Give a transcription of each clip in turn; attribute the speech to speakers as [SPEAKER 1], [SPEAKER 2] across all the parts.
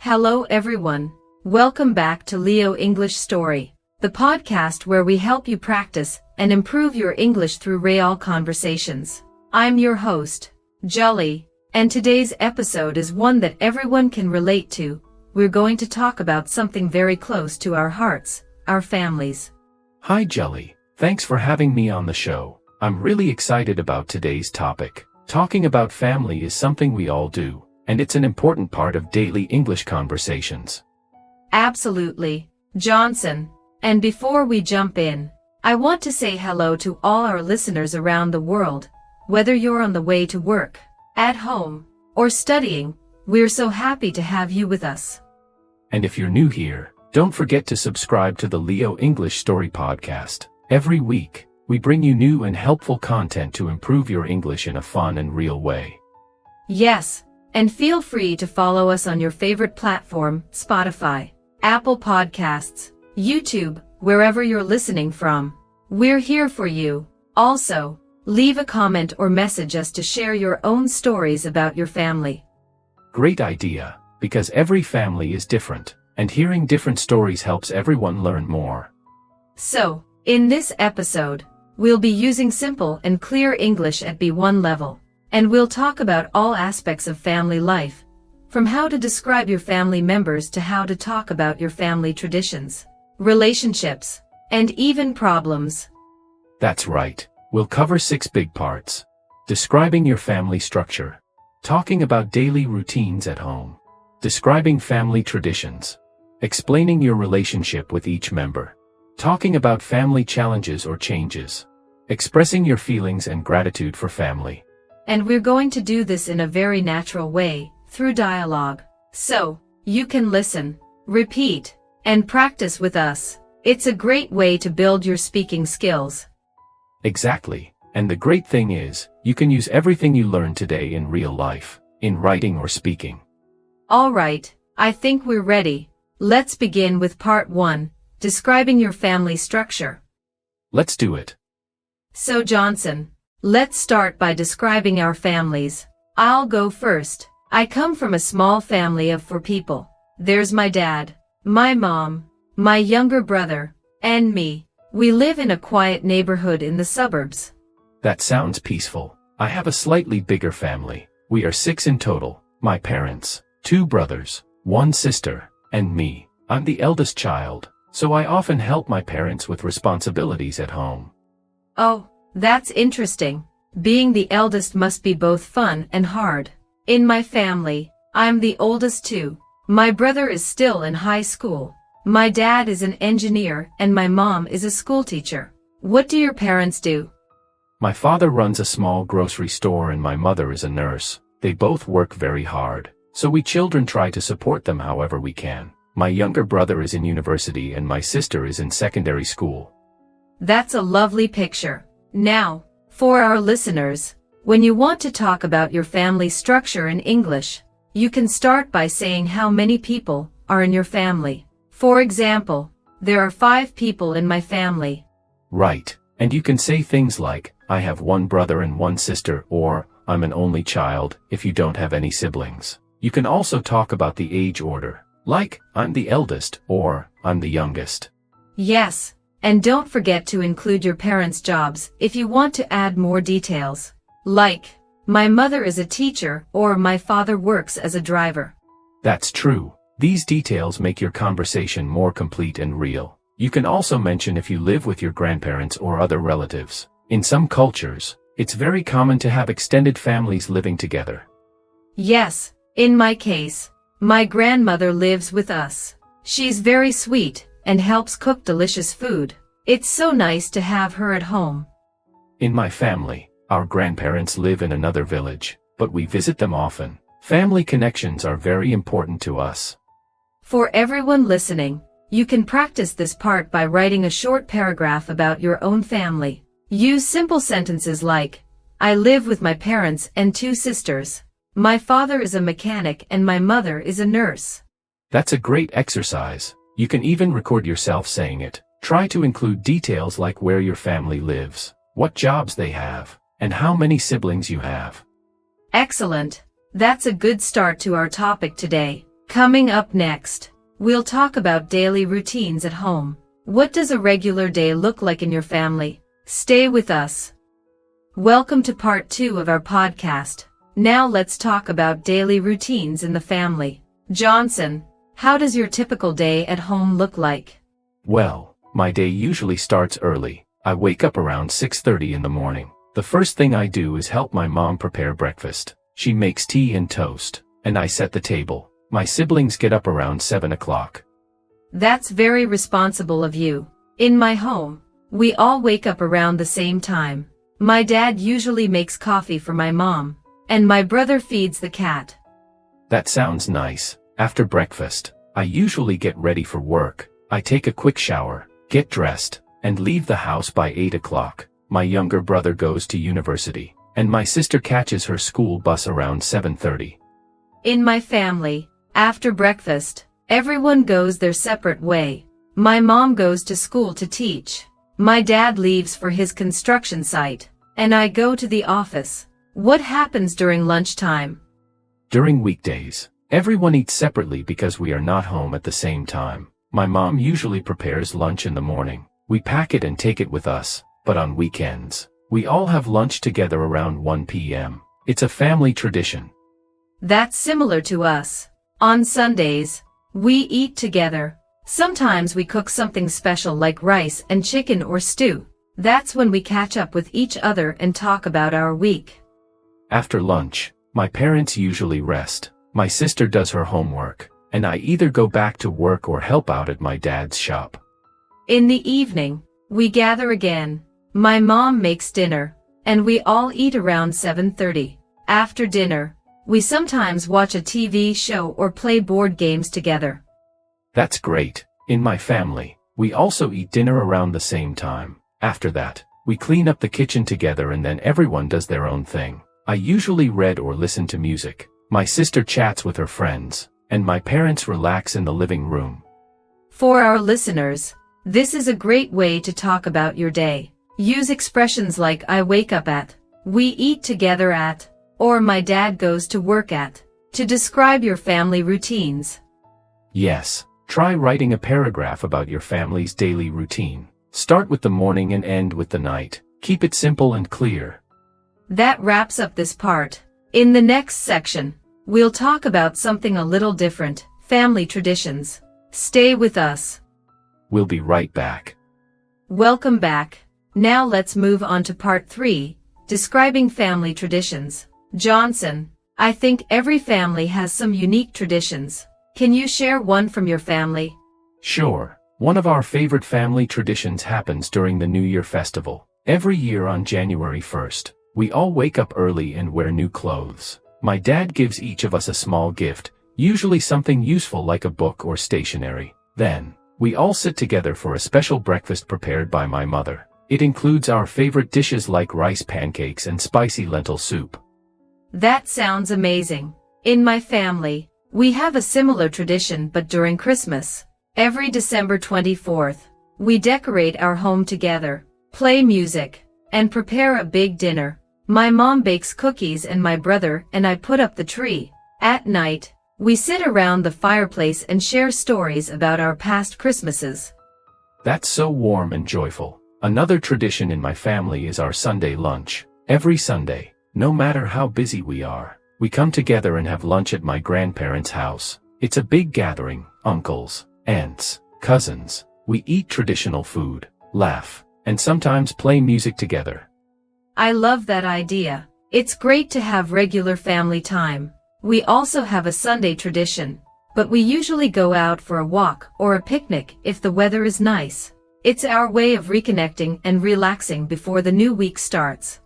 [SPEAKER 1] Hello everyone. Welcome back to Leo English Story, the podcast where we help you practice and improve your English through real conversations. I'm your host, Jully, and today's episode is one that everyone can relate to. We're going to talk about something very close to our hearts, our families.
[SPEAKER 2] Hi Jully, thanks for having me on the show. I'm really excited about today's topic. Talking about family is something we all do, and it's an important part of daily English conversations.
[SPEAKER 1] Absolutely, Johnson. And before we jump in, I want to say hello to all our listeners around the world. Whether you're on the way to work, at home, or studying, we're so happy to have you with us.
[SPEAKER 2] And if you're new here, don't forget to subscribe to the Leo English Story podcast. Every week, we bring you new and helpful content to improve your English in a fun and real way.
[SPEAKER 1] Yes, and feel free to follow us on your favorite platform, Spotify, Apple Podcasts, YouTube, wherever you're listening from. We're here for you. Also, leave a comment or message us to share your own stories about your family.
[SPEAKER 2] Great idea, because every family is different, and hearing different stories helps everyone learn more.
[SPEAKER 1] So, in this episode, we'll be using simple and clear English at B1 level, and we'll talk about all aspects of family life, from how to describe your family members to how to talk about your family traditions, relationships, and even problems.
[SPEAKER 2] That's right. We'll cover 6 big parts. Describing your family structure. Talking about daily routines at home. Describing family traditions. Explaining your relationship with each member. Talking about family challenges or changes. Expressing your feelings and gratitude for family.
[SPEAKER 1] And we're going to do this in a very natural way, through dialogue. So, you can listen, repeat, and practice with us. It's a great way to build your speaking skills.
[SPEAKER 2] Exactly. And the great thing is, you can use everything you learn today in real life, in writing or speaking.
[SPEAKER 1] All right, I think we're ready. Let's begin with part 1, describing your family structure.
[SPEAKER 2] Let's do it.
[SPEAKER 1] So Johnson, let's start by describing our families. I'll go first. I come from a small family of 4 people. There's my dad, my mom, my younger brother, and me. We live in a quiet neighborhood in the suburbs.
[SPEAKER 2] That sounds peaceful. I have a slightly bigger family. We are 6 in total. My parents, 2 brothers, 1 sister, and me. I'm the eldest child, so I often help my parents with responsibilities at home.
[SPEAKER 1] Oh, that's interesting. Being the eldest must be both fun and hard. In my family, I'm the oldest too. My brother is still in high school. My dad is an engineer and my mom is a schoolteacher. What do your parents do?
[SPEAKER 2] My father runs a small grocery store and my mother is a nurse. They both work very hard, so we children try to support them however we can. My younger brother is in university and my sister is in secondary school.
[SPEAKER 1] That's a lovely picture. Now, for our listeners, when you want to talk about your family structure in English, you can start by saying how many people are in your family. For example, there are 5 people in my family.
[SPEAKER 2] Right, and you can say things like, I have 1 brother and 1 sister, or, I'm an only child, if you don't have any siblings. You can also talk about the age order, like, I'm the eldest, or, I'm the youngest.
[SPEAKER 1] Yes, and don't forget to include your parents' jobs if you want to add more details. Like, my mother is a teacher, or my father works as a driver.
[SPEAKER 2] That's true. These details make your conversation more complete and real. You can also mention if you live with your grandparents or other relatives. In some cultures, it's very common to have extended families living together.
[SPEAKER 1] Yes, in my case, my grandmother lives with us. She's very sweet and helps cook delicious food. It's so nice to have her at home.
[SPEAKER 2] In my family, our grandparents live in another village, but we visit them often. Family connections are very important to us.
[SPEAKER 1] For everyone listening, you can practice this part by writing a short paragraph about your own family. Use simple sentences like, I live with my parents and 2 sisters. My father is a mechanic and my mother is a nurse.
[SPEAKER 2] That's a great exercise. You can even record yourself saying it. Try to include details like where your family lives, what jobs they have, and how many siblings you have.
[SPEAKER 1] Excellent. That's a good start to our topic today. Coming up next, we'll talk about daily routines at home. What does a regular day look like in your family? Stay with us. Welcome to part 2 of our podcast. Now let's talk about daily routines in the family. Johnson, how does your typical day at home look like?
[SPEAKER 2] Well, my day usually starts early. I wake up around 6:30 in the morning. The first thing I do is help my mom prepare breakfast. She makes tea and toast, and I set the table. My siblings get up around 7 o'clock.
[SPEAKER 1] That's very responsible of you. In my home, we all wake up around the same time. My dad usually makes coffee for my mom, and my brother feeds the cat.
[SPEAKER 2] That sounds nice. After breakfast, I usually get ready for work. I take a quick shower, get dressed, and leave the house by 8 o'clock. My younger brother goes to university, and my sister catches her school bus around 7:30.
[SPEAKER 1] In my family, after breakfast, everyone goes their separate way. My mom goes to school to teach. My dad leaves for his construction site, and I go to the office. What happens during lunchtime?
[SPEAKER 2] During weekdays, everyone eats separately because we are not home at the same time. My mom usually prepares lunch in the morning. We pack it and take it with us, but on weekends, we all have lunch together around 1 p.m. It's a family tradition.
[SPEAKER 1] That's similar to us. On Sundays, we eat together. Sometimes we cook something special like rice and chicken or stew. That's when we catch up with each other and talk about our week.
[SPEAKER 2] After lunch, my parents usually rest. My sister does her homework, and I either go back to work or help out at my dad's shop.
[SPEAKER 1] In the evening, we gather again. My mom makes dinner, and we all eat around 7:30. After dinner, we sometimes watch a TV show or play board games together.
[SPEAKER 2] That's great. In my family, we also eat dinner around the same time. After that, we clean up the kitchen together and then everyone does their own thing. I usually read or listen to music. My sister chats with her friends, and my parents relax in the living room.
[SPEAKER 1] For our listeners, this is a great way to talk about your day. Use expressions like I wake up at, we eat together at, or my dad goes to work at, to describe your family routines.
[SPEAKER 2] Yes, try writing a paragraph about your family's daily routine. Start with the morning and end with the night. Keep it simple and clear.
[SPEAKER 1] That wraps up this part. In the next section, we'll talk about something a little different, family traditions. Stay with us.
[SPEAKER 2] We'll be right back.
[SPEAKER 1] Welcome back. Now let's move on to part 3, describing family traditions. Johnson, I think every family has some unique traditions. Can you share one from your family?
[SPEAKER 2] Sure. One of our favorite family traditions happens during the New Year festival. Every year on January 1st, we all wake up early and wear new clothes. My dad gives each of us a small gift, usually something useful like a book or stationery. Then, we all sit together for a special breakfast prepared by my mother. It includes our favorite dishes like rice pancakes and spicy lentil soup.
[SPEAKER 1] That sounds amazing. In my family, we have a similar tradition but during Christmas. Every December 24th, we decorate our home together, play music, and prepare a big dinner. My mom bakes cookies and my brother and I put up the tree. At night, we sit around the fireplace and share stories about our past Christmases.
[SPEAKER 2] That's so warm and joyful. Another tradition in my family is our Sunday lunch. Every Sunday, no matter how busy we are, we come together and have lunch at my grandparents' house. It's a big gathering, uncles, aunts, cousins. We eat traditional food, laugh, and sometimes play music together.
[SPEAKER 1] I love that idea. It's great to have regular family time. We also have a Sunday tradition, but we usually go out for a walk or a picnic if the weather is nice. It's our way of reconnecting and relaxing before the new week starts.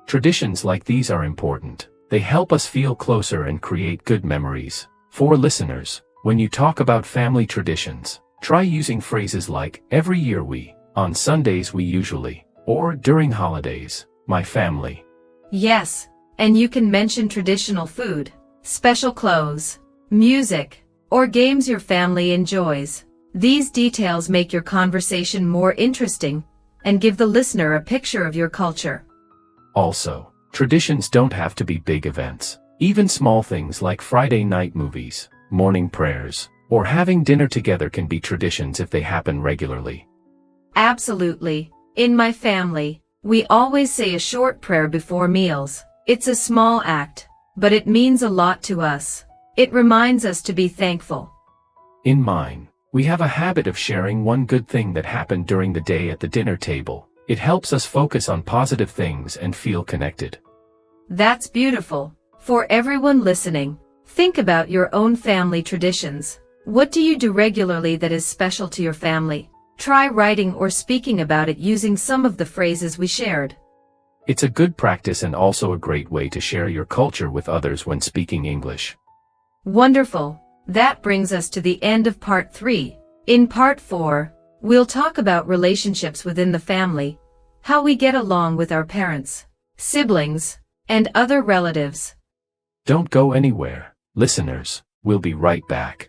[SPEAKER 2] Traditions like these are important. They help us feel closer and create good memories. For listeners, when you talk about family traditions, try using phrases like, every year we, on Sundays we usually, or during holidays, my family.
[SPEAKER 1] Yes, and you can mention traditional food, special clothes, music, or games your family enjoys. These details make your conversation more interesting and give the listener a picture of your culture.
[SPEAKER 2] Also, traditions don't have to be big events. Even small things like Friday night movies, morning prayers, or having dinner together can be traditions if they happen regularly.
[SPEAKER 1] Absolutely. In my family, we always say a short prayer before meals. It's a small act, but it means a lot to us. It reminds us to be thankful.
[SPEAKER 2] In mine, we have a habit of sharing one good thing that happened during the day at the dinner table. It helps us focus on positive things and feel connected.
[SPEAKER 1] That's beautiful. For everyone listening, think about your own family traditions. What do you do regularly that is special to your family? Try writing or speaking about it using some of the phrases we shared.
[SPEAKER 2] It's a good practice and also a great way to share your culture with others when speaking English.
[SPEAKER 1] Wonderful. That brings us to the end of part 3. In part 4, we'll talk about relationships within the family, how we get along with our parents, siblings, and other relatives.
[SPEAKER 2] Don't go anywhere, listeners. We'll be right back.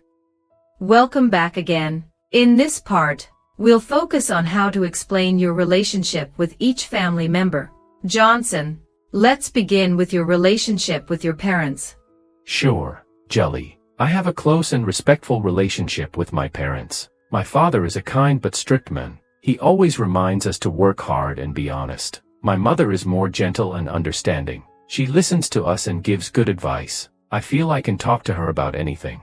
[SPEAKER 1] Welcome back again. In this part, we'll focus on how to explain your relationship with each family member. Johnson, let's begin with your relationship with your parents.
[SPEAKER 2] Sure, Jully. I have a close and respectful relationship with my parents. My father is a kind but strict man. He always reminds us to work hard and be honest. My mother is more gentle and understanding. She listens to us and gives good advice. I feel I can talk to her about anything.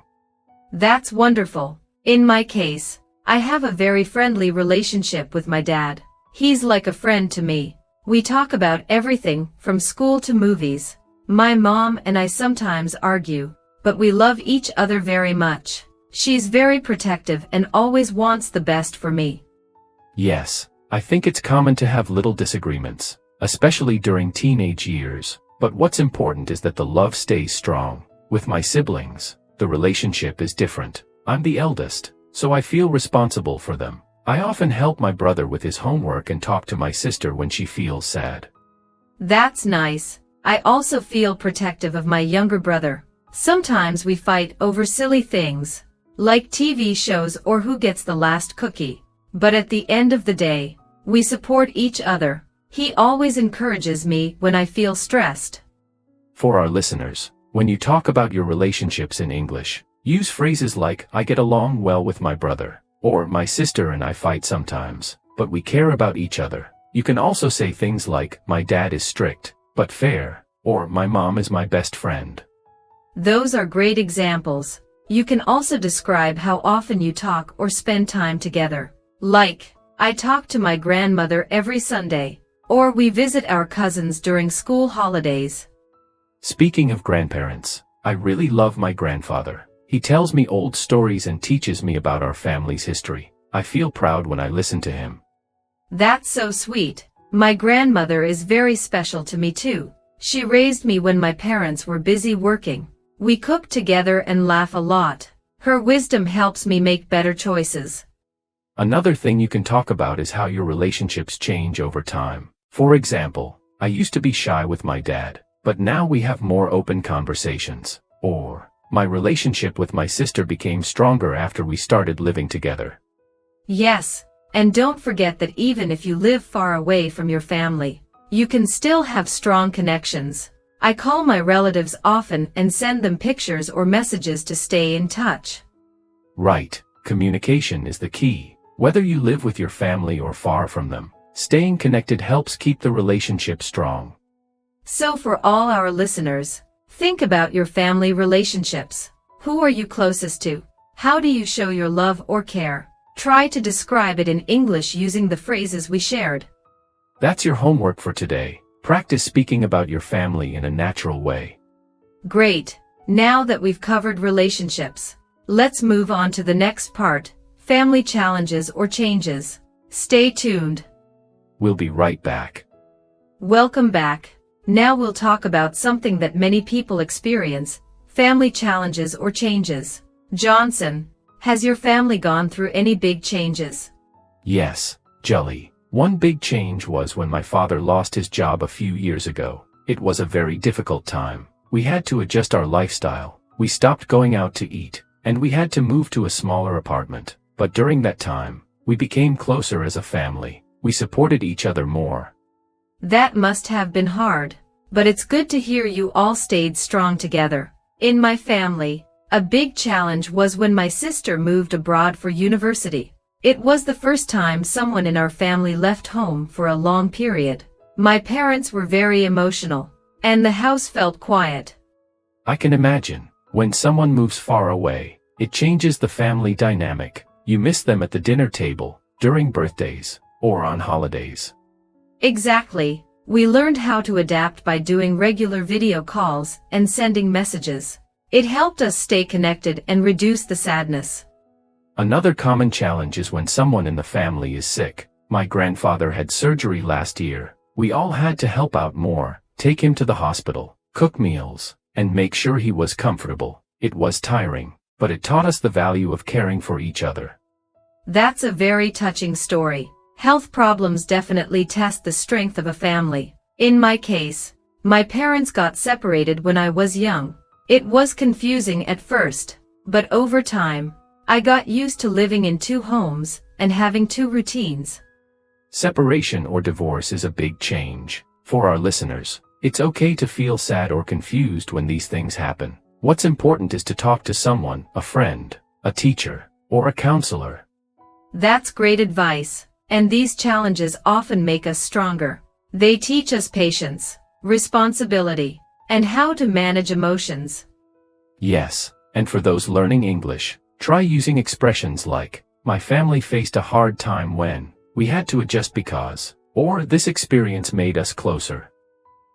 [SPEAKER 1] That's wonderful. In my case, I have a very friendly relationship with my dad. He's like a friend to me. We talk about everything from school to movies. My mom and I sometimes argue, but we love each other very much. She's very protective and always wants the best for me.
[SPEAKER 2] Yes, I think it's common to have little disagreements, especially during teenage years. But what's important is that the love stays strong. With my siblings, the relationship is different. I'm the eldest, so I feel responsible for them. I often help my brother with his homework and talk to my sister when she feels sad.
[SPEAKER 1] That's nice. I also feel protective of my younger brother. Sometimes we fight over silly things, like TV shows or who gets the last cookie. But at the end of the day, we support each other. He always encourages me when I feel stressed.
[SPEAKER 2] For our listeners, when you talk about your relationships in English, use phrases like, I get along well with my brother, or my sister and I fight sometimes, but we care about each other. You can also say things like, my dad is strict, but fair, or my mom is my best friend.
[SPEAKER 1] Those are great examples. You can also describe how often you talk or spend time together. Like, I talk to my grandmother every Sunday, or we visit our cousins during school holidays.
[SPEAKER 2] Speaking of grandparents, I really love my grandfather. He tells me old stories and teaches me about our family's history. I feel proud when I listen to him.
[SPEAKER 1] That's so sweet. My grandmother is very special to me too. She raised me when my parents were busy working. We cook together and laugh a lot. Her wisdom helps me make better choices.
[SPEAKER 2] Another thing you can talk about is how your relationships change over time. For example, I used to be shy with my dad, but now we have more open conversations. Or, my relationship with my sister became stronger after we started living together.
[SPEAKER 1] Yes, and don't forget that even if you live far away from your family, you can still have strong connections. I call my relatives often and send them pictures or messages to stay in touch.
[SPEAKER 2] Right, communication is the key. Whether you live with your family or far from them, staying connected helps keep the relationship strong.
[SPEAKER 1] So for all our listeners, think about your family relationships. Who are you closest to? How do you show your love or care? Try to describe it in English using the phrases we shared.
[SPEAKER 2] That's your homework for today. Practice speaking about your family in a natural way.
[SPEAKER 1] Great. Now that we've covered relationships, let's move on to the next part, family challenges or changes. Stay tuned.
[SPEAKER 2] We'll be right back.
[SPEAKER 1] Welcome back. Now we'll talk about something that many people experience, family challenges or changes. Johnson, has your family gone through any big changes?
[SPEAKER 2] Yes, Jully. One big change was when my father lost his job a few years ago. It was a very difficult time. We had to adjust our lifestyle. We stopped going out to eat, and we had to move to a smaller apartment. But during that time, we became closer as a family. We supported each other more.
[SPEAKER 1] That must have been hard, but it's good to hear you all stayed strong together. In my family, A big challenge was when my sister moved abroad for university. It was the first time someone in our family left home for a long period. My parents were very emotional, and the house felt quiet.
[SPEAKER 2] I can imagine. When someone moves far away, it changes the family dynamic. You miss them at the dinner table, during birthdays, or on holidays.
[SPEAKER 1] Exactly. We learned how to adapt by doing regular video calls and sending messages. It helped us stay connected and reduce the sadness.
[SPEAKER 2] Another common challenge is when someone in the family is sick. My grandfather had surgery last year. We all had to help out more, take him to the hospital, cook meals, and make sure he was comfortable. It was tiring, but it taught us the value of caring for each other.
[SPEAKER 1] That's a very touching story. Health problems definitely test the strength of a family. In my case, my parents got separated when I was young. It was confusing at first, but over time, I got used to living in two homes and having two routines.
[SPEAKER 2] Separation or divorce is a big change. For our listeners, it's okay to feel sad or confused when these things happen. What's important is to talk to someone, a friend, a teacher, or a counselor.
[SPEAKER 1] That's great advice, and these challenges often make us stronger. They teach us patience, responsibility, and how to manage emotions.
[SPEAKER 2] Yes, and for those learning English, try using expressions like, my family faced a hard time when, we had to adjust because, or this experience made us closer.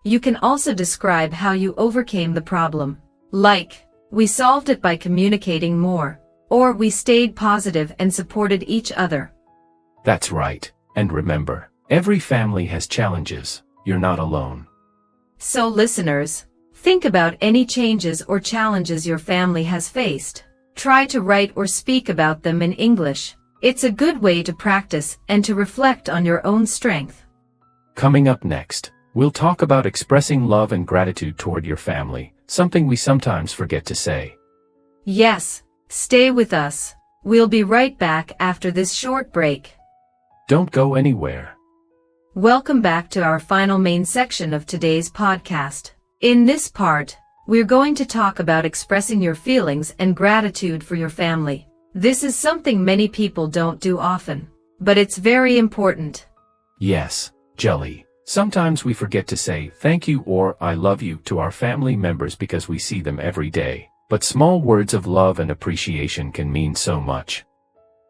[SPEAKER 1] You can also describe how you overcame the problem, like, we solved it by communicating more, or we stayed positive and supported each other.
[SPEAKER 2] That's right, and remember, every family has challenges. You're not alone.
[SPEAKER 1] So listeners, think about any changes or challenges your family has faced. Try to write or speak about them in English. It's a good way to practice and to reflect on your own strength.
[SPEAKER 2] Coming up next, we'll talk about expressing love and gratitude toward your family, something we sometimes forget to say.
[SPEAKER 1] Yes, stay with us. We'll be right back after this short break.
[SPEAKER 2] Don't go anywhere.
[SPEAKER 1] Welcome back to our final main section of today's podcast. In this part, we're going to talk about expressing your feelings and gratitude for your family. This is something many people don't do often, but it's very important.
[SPEAKER 2] Yes, Jully. Sometimes we forget to say thank you or I love you to our family members because we see them every day, but small words of love and appreciation can mean so much.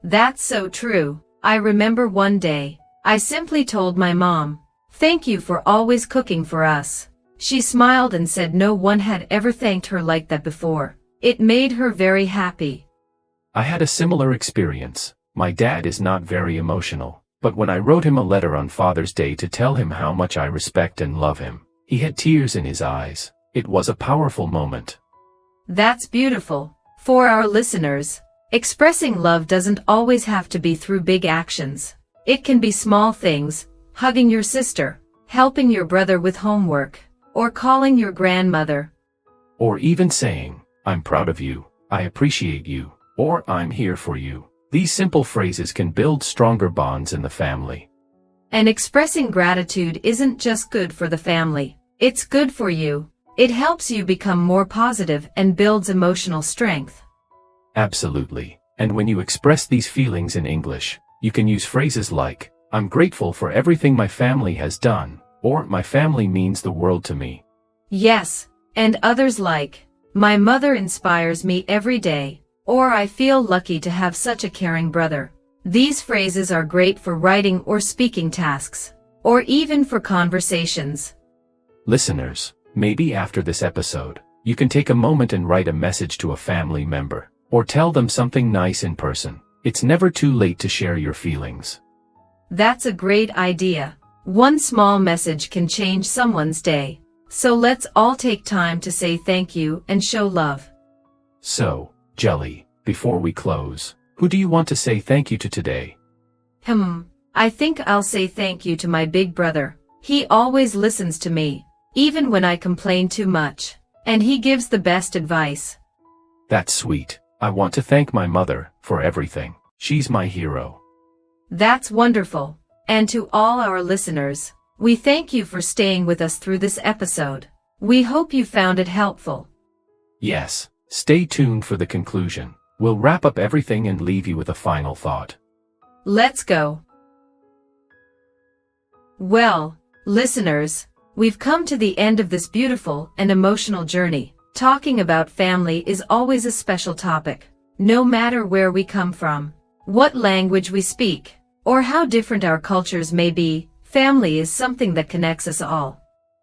[SPEAKER 1] That's so true. I remember one day, I simply told my mom, "Thank you for always cooking for us." She smiled and said no one had ever thanked her like that before. It made her very happy.
[SPEAKER 2] I had a similar experience. My dad is not very emotional, but when I wrote him a letter on Father's Day to tell him how much I respect and love him, he had tears in his eyes. It was a powerful moment.
[SPEAKER 1] That's beautiful. For our listeners, expressing love doesn't always have to be through big actions. It can be small things, hugging your sister, helping your brother with homework, or calling your grandmother.
[SPEAKER 2] Or even saying, I'm proud of you, I appreciate you, or I'm here for you. These simple phrases can build stronger bonds in the family.
[SPEAKER 1] And expressing gratitude isn't just good for the family, it's good for you. It helps you become more positive and builds emotional strength.
[SPEAKER 2] Absolutely. And when you express these feelings in English, you can use phrases like, I'm grateful for everything my family has done, or my family means the world to me.
[SPEAKER 1] Yes, and others like, my mother inspires me every day, or I feel lucky to have such a caring brother. These phrases are great for writing or speaking tasks, or even for conversations.
[SPEAKER 2] Listeners, maybe after this episode, you can take a moment and write a message to a family member, or tell them something nice in person. It's never too late to share your feelings.
[SPEAKER 1] That's a great idea. One small message can change someone's day. So let's all take time to say thank you and show love.
[SPEAKER 2] So, Jully, before we close, who do you want to say thank you to today?
[SPEAKER 1] I think I'll say thank you to my big brother. He always listens to me, even when I complain too much, and he gives the best advice.
[SPEAKER 2] That's sweet. I want to thank my mother for everything. She's my hero.
[SPEAKER 1] That's wonderful. And to all our listeners, we thank you for staying with us through this episode. We hope you found it helpful.
[SPEAKER 2] Yes, Stay tuned for the conclusion. We'll wrap up everything and leave you with a final thought.
[SPEAKER 1] Let's go. Well, listeners, we've come to the end of this beautiful and emotional journey. Talking about family is always a special topic. No matter where we come from, what language we speak, or how different our cultures may be, family is something that connects us all.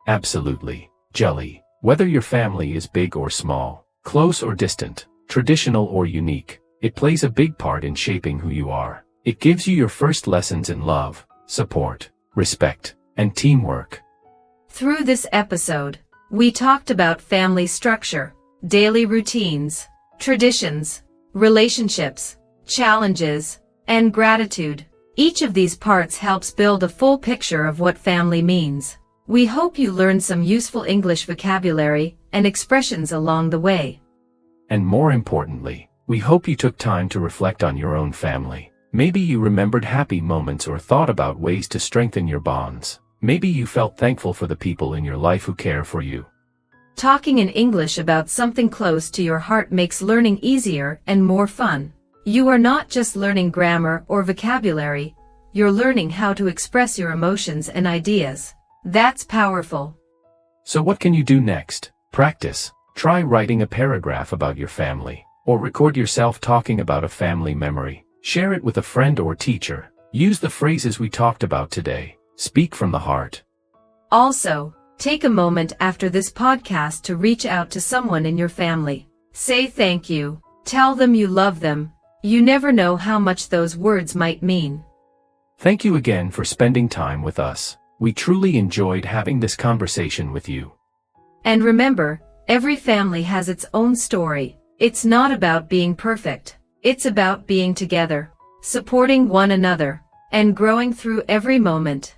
[SPEAKER 2] Absolutely, Jully. Whether your family is big or small, close or distant, traditional or unique, it plays a big part in shaping who you are. It gives you your first lessons in love, support, respect, and teamwork.
[SPEAKER 1] Through this episode, we talked about family structure, daily routines, traditions, relationships, challenges, and gratitude. Each of these parts helps build a full picture of what family means. We hope you learned some useful English vocabulary and expressions along the way.
[SPEAKER 2] And more importantly, we hope you took time to reflect on your own family. Maybe you remembered happy moments or thought about ways to strengthen your bonds. Maybe you felt thankful for the people in your life who care for you.
[SPEAKER 1] Talking in English about something close to your heart makes learning easier and more fun. You are not just learning grammar or vocabulary, you're learning how to express your emotions and ideas. That's powerful.
[SPEAKER 2] So what can you do next? Practice. Try writing a paragraph about your family, or record yourself talking about a family memory. Share it with a friend or teacher. Use the phrases we talked about today. Speak from the heart.
[SPEAKER 1] Also, take a moment after this podcast to reach out to someone in your family. Say thank you. Tell them you love them. You never know how much those words might mean.
[SPEAKER 2] Thank you again for spending time with us. We truly enjoyed having this conversation with you.
[SPEAKER 1] And remember, every family has its own story. It's not about being perfect. It's about being together, supporting one another, and growing through every moment.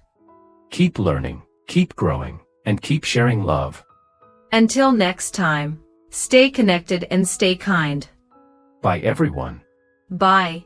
[SPEAKER 2] Keep learning, keep growing, and keep sharing love.
[SPEAKER 1] Until next time, stay connected and stay kind.
[SPEAKER 2] Bye everyone.
[SPEAKER 1] Bye.